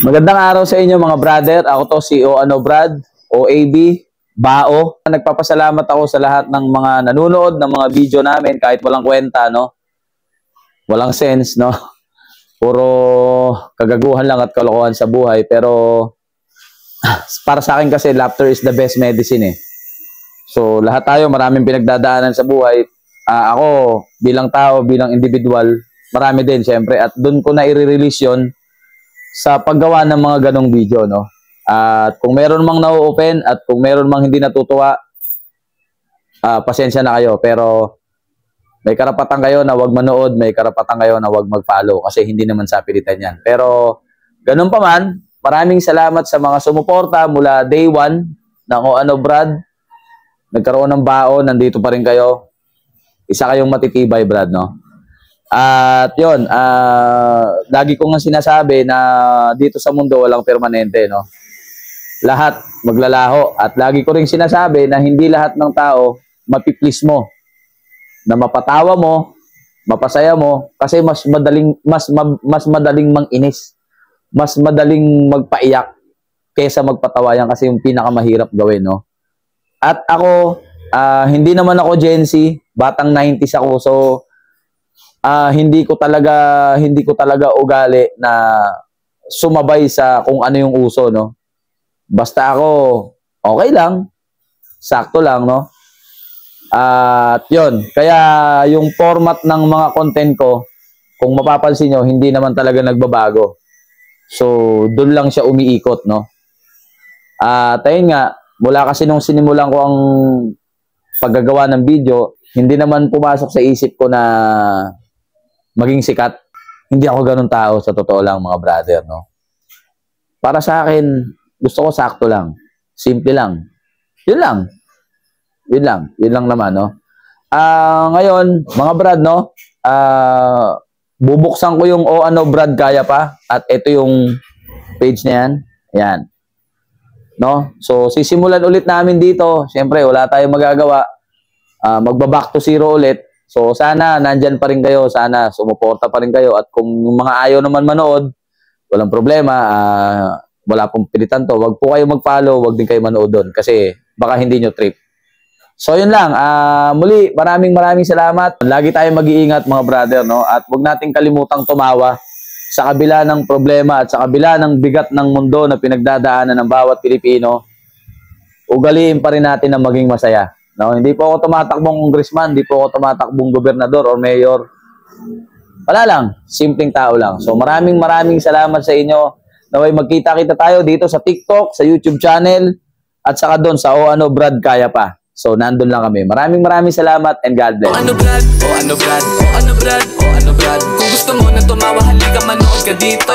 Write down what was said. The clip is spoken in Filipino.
Magandang araw sa inyo mga brother. Ako to si Brad, OAB, Bao. Nagpapasalamat ako sa lahat ng mga nanonood ng mga video namin kahit walang kwenta, no? Walang sense, no? Puro kagaguhan lang at kalokohan sa buhay. Pero para sa akin kasi laughter is the best medicine eh. So lahat tayo maraming pinagdadaanan sa buhay. Ako bilang tao, bilang individual, marami din syempre. At doon ko na i-release yun sa paggawa ng mga ganong video, no? At kung meron mang na-open at kung meron mang hindi natutuwa, pasensya na kayo. Pero may karapatan kayo na wag manood, may karapatan kayo na wag mag-follow kasi hindi naman sa pilitan yan. Pero ganun pa man, maraming salamat sa mga sumuporta mula day 1 ng Brad. Nagkaroon ng baon, nandito pa rin kayo. Isa kayong matitibay, Brad, no? At yun, lagi ko nga sinasabi na dito sa mundo walang permanente, no? Lahat maglalaho. At lagi ko rin sinasabi na hindi lahat ng tao mapiplease mo, na mapatawa mo, mapasaya mo, kasi mas madaling manginis, mas madaling magpaiyak kaysa magpatawa. Yan kasi yung pinakamahirap gawin, no? At ako, hindi naman ako Gen Z, batang 90s ako, so hindi ko talaga ugali na sumabay sa kung ano yung uso, no? Basta ako, okay lang, sakto lang, no? At yun, kaya yung format ng mga content ko, kung mapapansin nyo, hindi naman talaga nagbabago. So, doon lang siya umiikot, no? At ayun nga, mula kasi nung sinimulan ko ang paggagawa ng video, hindi naman pumasok sa isip ko na maging sikat. Hindi ako ganun tao, sa totoo lang, mga brother, no? Para sa akin, gusto ko sakto lang. Simple lang. Yun lang. Yun lang. Yun lang naman, no? Ngayon, mga brad, no? Bubuksan ko yung Brad Kaya Pa. At ito yung page na yan. Ayan. No? So, sisimulan ulit namin dito. Siyempre, wala tayong magagawa. Magba-back to zero ulit. So, sana nandyan pa rin kayo. Sana sumuporta pa rin kayo. At kung yung mga ayaw naman manood, walang problema. Wala pong pilitan to. Wag po kayo mag-follow. Wag din kayo manood doon. Kasi baka hindi nyo trip. So, yun lang. Muli, maraming salamat. Lagi tayong mag-iingat, mga brother, no? At wag nating kalimutang tumawa sa kabila ng problema at sa kabila ng bigat ng mundo na pinagdadaanan ng bawat Pilipino. Ugaliin pa rin natin na maging masaya. No? Hindi po ako tumatakbong congressman, hindi po ako tumatakbong gobernador or mayor. Wala lang, simpleng tao lang. So maraming salamat sa inyo. Naway magkita-kita tayo dito sa TikTok, sa YouTube channel, at saka doon sa Brad Kaya Pa. So nandun lang kami. Maraming salamat and God bless. Brad. Kung gusto mo na tumawa, halika manood ka dito.